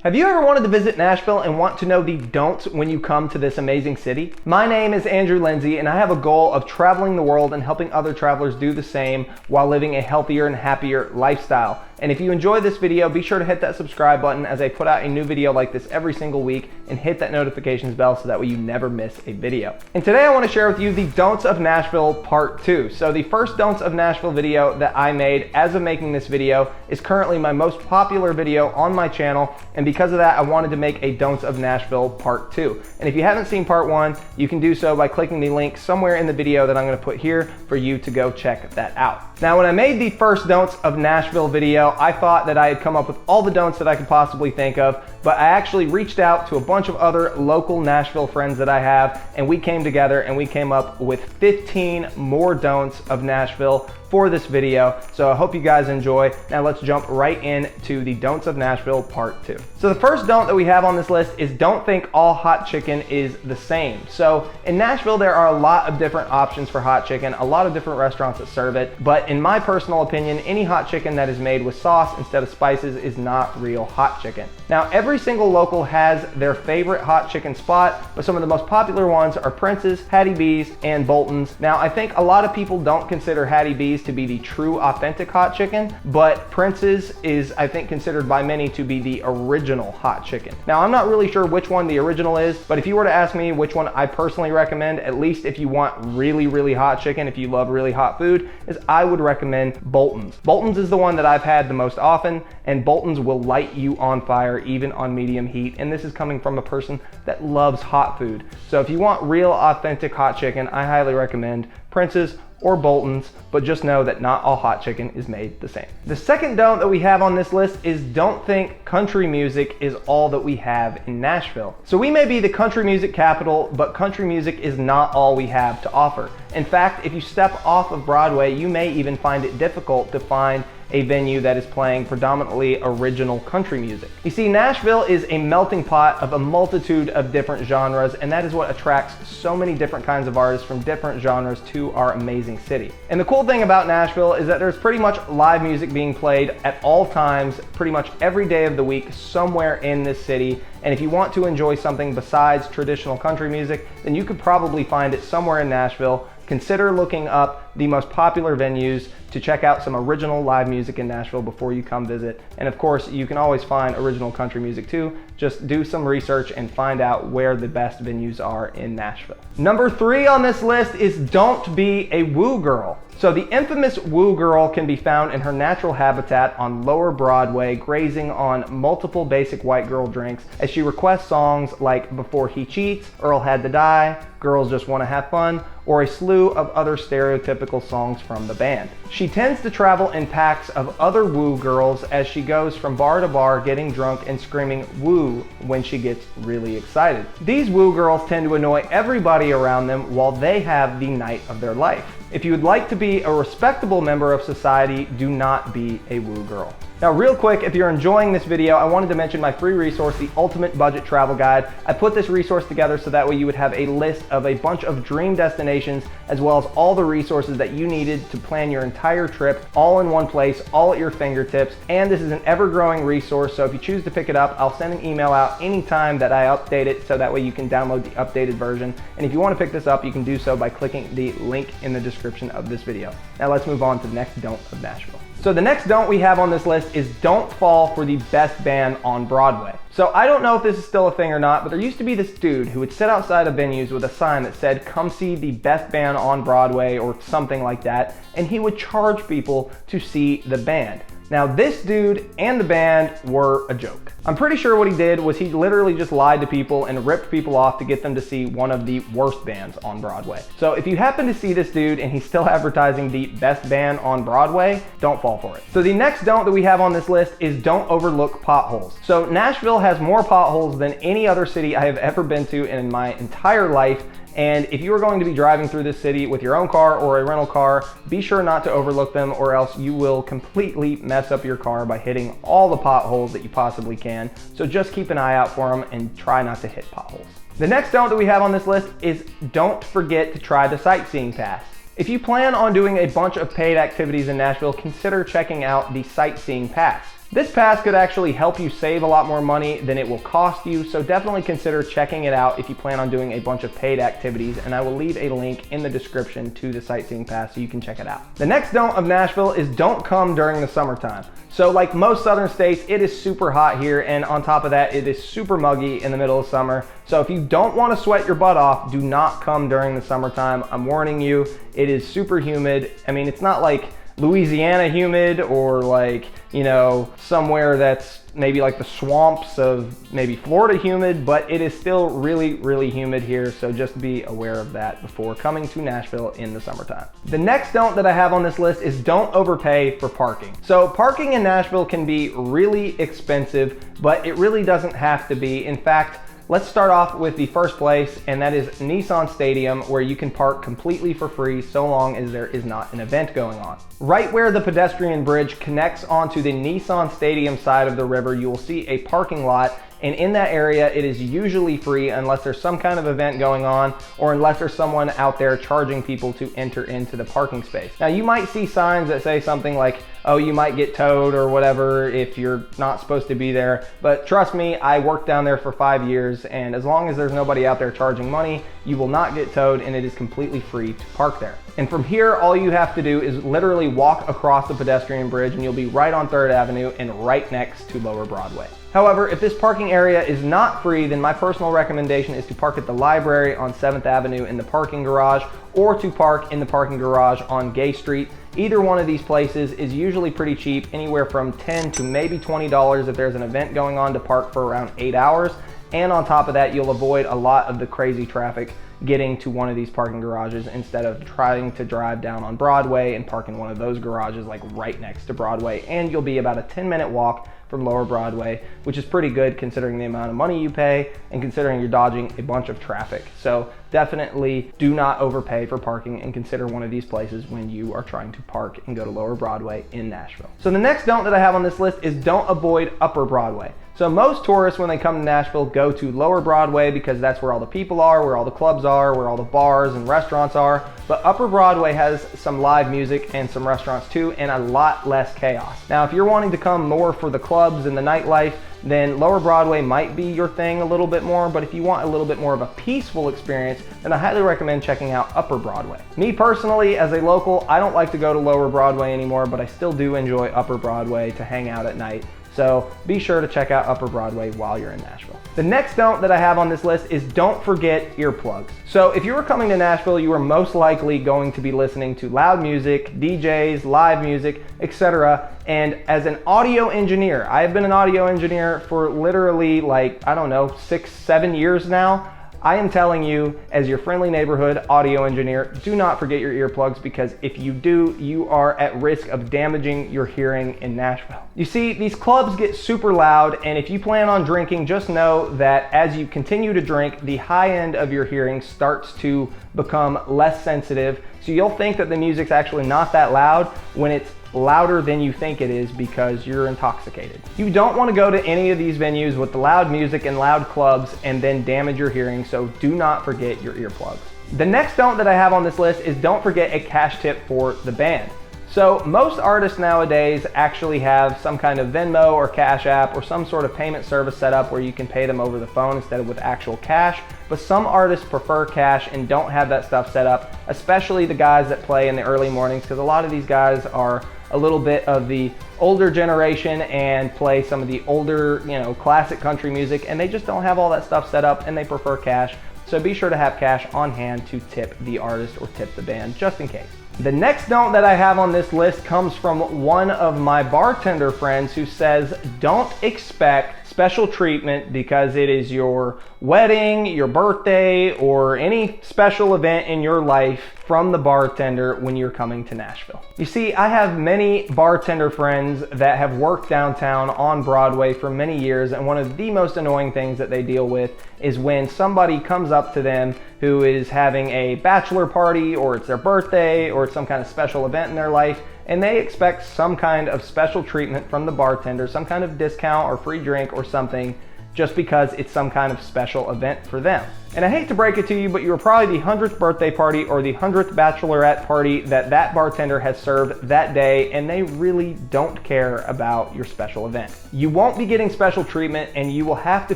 Have you ever wanted to visit Nashville and want to know the don'ts when you come to this amazing city? My name is Andrew Lindsay and I have a goal of traveling the world and helping other travelers do the same while living a healthier and happier lifestyle. And if you enjoy this video, be sure to hit that subscribe button as I put out a new video like this every single week, and hit that notifications bell so that way you never miss a video. And today I want to share with you the Don'ts of Nashville Part 2. So the first Don'ts of Nashville video that I made as of making this video is currently my most popular video on my channel, and because of that I wanted to make a Don'ts of Nashville Part 2. And if you haven't seen Part 1, you can do so by clicking the link somewhere in the video that I'm going to put here for you to go check that out. Now when I made the first Don'ts of Nashville video, I thought that I had come up with all the don'ts that I could possibly think of, but I actually reached out to a bunch of other local Nashville friends that I have, and we came together and we came up with 15 more don'ts of Nashville for this video. So I hope you guys enjoy. Now let's jump right into the Don'ts of Nashville Part 2. So the first don't that we have on this list is don't think all hot chicken is the same. So in Nashville there are a lot of different options for hot chicken, a lot of different restaurants that serve it, but in my personal opinion, any hot chicken that is made with sauce instead of spices is not real hot chicken. Now every single local has their favorite hot chicken spot, but some of the most popular ones are Prince's, Hattie B's, and Bolton's. Now I think a lot of people don't consider Hattie B's to be the true authentic hot chicken, but Prince's is, I think, considered by many to be the original hot chicken. Now I'm not really sure which one the original is, but if you were to ask me which one I personally recommend, at least if you want really hot chicken, if you love really hot food, is I would recommend Bolton's. Bolton's is the one that I've had the most often, and Bolton's will light you on fire even on medium heat, and this is coming from a person that loves hot food. So if you want real authentic hot chicken, I highly recommend Prince's or Bolton's, but just know that not all hot chicken is made the same. The second don't that we have on this list is don't think country music is all that we have in Nashville. So we may be the country music capital, but country music is not all we have to offer. In fact, if you step off of Broadway, you may even find it difficult to find a venue that is playing predominantly original country music. You see, Nashville is a melting pot of a multitude of different genres, and that is what attracts so many different kinds of artists from different genres to our amazing city. And the cool thing about Nashville is that there's pretty much live music being played at all times, pretty much every day of the week, somewhere in this city. And if you want to enjoy something besides traditional country music, then you could probably find it somewhere in Nashville. Consider looking up the most popular venues to check out some original live music in Nashville before you come visit. And of course, you can always find original country music too. Just do some research and find out where the best venues are in Nashville. Number 3 on this list is don't be a woo girl. So the infamous woo girl can be found in her natural habitat on Lower Broadway, grazing on multiple basic white girl drinks as she requests songs like Before He Cheats, Earl Had to Die, Girls Just Want to Have Fun, or a slew of other stereotypical songs from the band. She tends to travel in packs of other woo girls as she goes from bar to bar getting drunk and screaming woo when she gets really excited. These woo girls tend to annoy everybody around them while they have the night of their life. If you would like to be a respectable member of society, do not be a woo girl. Now real quick, if you're enjoying this video, I wanted to mention my free resource, the Ultimate Budget Travel Guide. I put this resource together so that way you would have a list of a bunch of dream destinations, as well as all the resources that you needed to plan your entire trip, all in one place, all at your fingertips. And this is an ever-growing resource, so if you choose to pick it up, I'll send an email out anytime that I update it, so that way you can download the updated version. And if you want to pick this up, you can do so by clicking the link in the description of this video. Now let's move on to the next don't of Nashville. So the next don't we have on this list is don't fall for the best band on Broadway. So I don't know if this is still a thing or not, but there used to be this dude who would sit outside of venues with a sign that said, "Come see the best band on Broadway," or something like that, and he would charge people to see the band. Now this dude and the band were a joke. I'm pretty sure what he did was he literally just lied to people and ripped people off to get them to see one of the worst bands on Broadway. So if you happen to see this dude and he's still advertising the best band on Broadway, don't fall for it. So the next don't that we have on this list is don't overlook potholes. So Nashville has more potholes than any other city I have ever been to in my entire life. And if you are going to be driving through this city with your own car or a rental car, be sure not to overlook them, or else you will completely mess up your car by hitting all the potholes that you possibly can. So just keep an eye out for them and try not to hit potholes. The next don't that we have on this list is don't forget to try the Sightseeing Pass. If you plan on doing a bunch of paid activities in Nashville, consider checking out the Sightseeing Pass. This pass could actually help you save a lot more money than it will cost you, so definitely consider checking it out if you plan on doing a bunch of paid activities, and I will leave a link in the description to the Sightseeing Pass so you can check it out. The next don't of Nashville is don't come during the summertime. So like most southern states, it is super hot here, and on top of that, it is super muggy in the middle of summer. So if you don't want to sweat your butt off, do not come during the summertime. I'm warning you, it is super humid. I mean, it's not like Louisiana humid or like, you know, somewhere that's maybe like the swamps of maybe Florida humid, but it is still really, really humid here. So just be aware of that before coming to Nashville in the summertime. The next don't that I have on this list is don't overpay for parking. So parking in Nashville can be really expensive, but it really doesn't have to be. In fact, let's start off with the first place, and that is Nissan Stadium, where you can park completely for free so long as there is not an event going on. Right where the pedestrian bridge connects onto the Nissan Stadium side of the river, you will see a parking lot, and in that area it is usually free unless there's some kind of event going on or unless there's someone out there charging people to enter into the parking space. Now you might see signs that say something like, oh, you might get towed or whatever if you're not supposed to be there, but trust me, I worked down there for 5 years, and as long as there's nobody out there charging money, you will not get towed, and it is completely free to park there. And from here, all you have to do is literally walk across the pedestrian bridge and you'll be right on 3rd Avenue and right next to Lower Broadway. However, if this parking area is not free, then my personal recommendation is to park at the library on 7th Avenue in the parking garage, or to park in the parking garage on Gay Street. Either one of these places is usually pretty cheap, anywhere from $10 to maybe $20 if there's an event going on to park for around 8 hours. And on top of that, you'll avoid a lot of the crazy traffic getting to one of these parking garages instead of trying to drive down on Broadway and park in one of those garages like right next to Broadway. And you'll be about a 10-minute walk from Lower Broadway, which is pretty good considering the amount of money you pay and considering you're dodging a bunch of traffic. So definitely do not overpay for parking and consider one of these places when you are trying to park and go to Lower Broadway in Nashville. So the next don't that I have on this list is don't avoid Upper Broadway. So most tourists, when they come to Nashville, go to Lower Broadway because that's where all the people are, where all the clubs are, where all the bars and restaurants are. But Upper Broadway has some live music and some restaurants too, and a lot less chaos. Now, if you're wanting to come more for the clubs and the nightlife, then Lower Broadway might be your thing a little bit more, but if you want a little bit more of a peaceful experience, then I highly recommend checking out Upper Broadway. Me personally, as a local, I don't like to go to Lower Broadway anymore, but I still do enjoy Upper Broadway to hang out at night. So be sure to check out Upper Broadway while you're in Nashville. The next don't that I have on this list is don't forget earplugs. So if you were coming to Nashville, you are most likely going to be listening to loud music, DJs, live music, etc. And as an audio engineer, I have been an audio engineer for literally like, I don't know, 6-7 years now. I am telling you, as your friendly neighborhood audio engineer, do not forget your earplugs, because if you do, you are at risk of damaging your hearing in Nashville. You see, these clubs get super loud, and if you plan on drinking, just know that as you continue to drink, the high end of your hearing starts to become less sensitive. So you'll think that the music's actually not that loud when it's louder than you think it is because you're intoxicated. You don't want to go to any of these venues with the loud music and loud clubs and then damage your hearing, so do not forget your earplugs. The next don't that I have on this list is don't forget a cash tip for the band. So most artists nowadays actually have some kind of Venmo or Cash App or some sort of payment service set up where you can pay them over the phone instead of with actual cash. But some artists prefer cash and don't have that stuff set up, especially the guys that play in the early mornings, because a lot of these guys are a little bit of the older generation and play some of the older, classic country music, and they just don't have all that stuff set up and they prefer cash. So be sure to have cash on hand to tip the artist or tip the band just in case. The next don't that I have on this list comes from one of my bartender friends who says, don't expect special treatment because it is your wedding, your birthday, or any special event in your life from the bartender when you're coming to Nashville. You see, I have many bartender friends that have worked downtown on Broadway for many years, and one of the most annoying things that they deal with is when somebody comes up to them who is having a bachelor party, or it's their birthday, or it's some kind of special event in their life, and they expect some kind of special treatment from the bartender, some kind of discount or free drink or something, just because it's some kind of special event for them. And I hate to break it to you, but you were probably the 100th birthday party or the 100th bachelorette party that bartender has served that day, and they really don't care about your special event. You won't be getting special treatment, and you will have to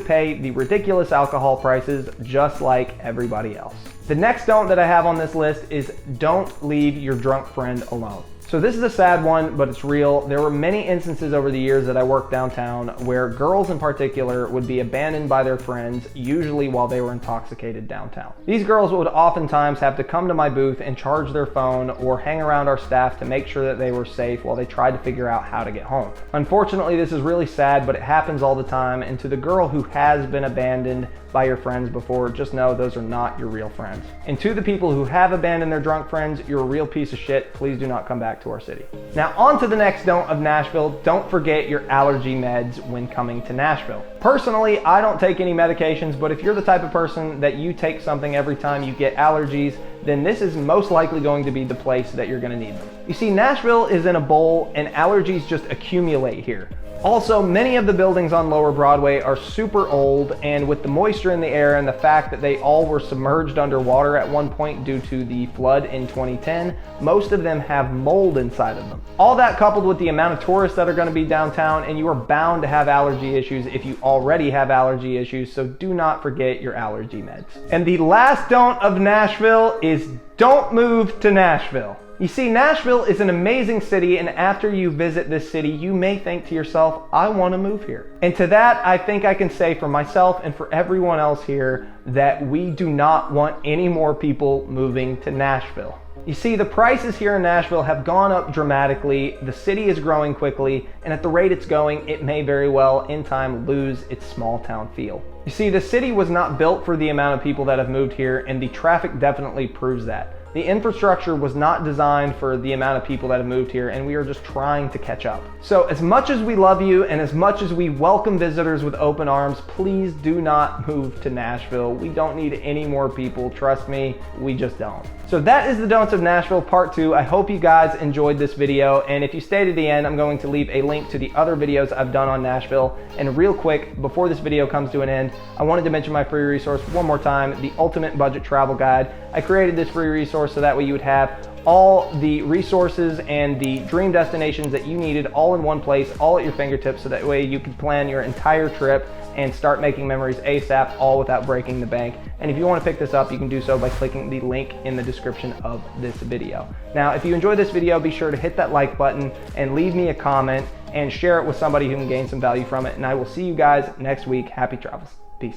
pay the ridiculous alcohol prices just like everybody else. The next don't that I have on this list is don't leave your drunk friend alone. So this is a sad one, but it's real. There were many instances over the years that I worked downtown where girls in particular would be abandoned by their friends, usually while they were intoxicated downtown. These girls would oftentimes have to come to my booth and charge their phone or hang around our staff to make sure that they were safe while they tried to figure out how to get home. Unfortunately, this is really sad, but it happens all the time. And to the girl who has been abandoned by your friends before, just know those are not your real friends. And to the people who have abandoned their drunk friends, you're a real piece of shit. Please do not come back to our city. Now on to the next don't of Nashville. Don't forget your allergy meds when coming to Nashville. Personally, I don't take any medications, but if you're the type of person that you take something every time you get allergies, then this is most likely going to be the place that you're gonna need them. You see, Nashville is in a bowl and allergies just accumulate here. Also, many of the buildings on Lower Broadway are super old, and with the moisture in the air and the fact that they all were submerged underwater at one point due to the flood in 2010, most of them have mold inside of them. All that coupled with the amount of tourists that are going to be downtown, and you are bound to have allergy issues if you already have allergy issues, so do not forget your allergy meds. And the last don't of Nashville is don't move to Nashville. You see, Nashville is an amazing city, and after you visit this city, you may think to yourself, I want to move here. And to that, I think I can say for myself and for everyone else here that we do not want any more people moving to Nashville. You see, the prices here in Nashville have gone up dramatically, the city is growing quickly, and at the rate it's going, it may very well in time lose its small town feel. You see, the city was not built for the amount of people that have moved here, and the traffic definitely proves that. The infrastructure was not designed for the amount of people that have moved here, and we are just trying to catch up. So as much as we love you and as much as we welcome visitors with open arms, please do not move to Nashville. We don't need any more people. Trust me, we just don't. So that is the Don'ts of Nashville Part 2. I hope you guys enjoyed this video, and if you stay to the end, I'm going to leave a link to the other videos I've done on Nashville. And real quick, before this video comes to an end, I wanted to mention my free resource one more time, the Ultimate Budget Travel Guide. I created this free resource so that way you would have all the resources and the dream destinations that you needed all in one place, all at your fingertips, so that way you can plan your entire trip and start making memories ASAP, all without breaking the bank. And if you want to pick this up, you can do so by clicking the link in the description of this video. Now, if you enjoyed this video, be sure to hit that like button and leave me a comment and share it with somebody who can gain some value from it. And I will see you guys next week. Happy travels. Peace.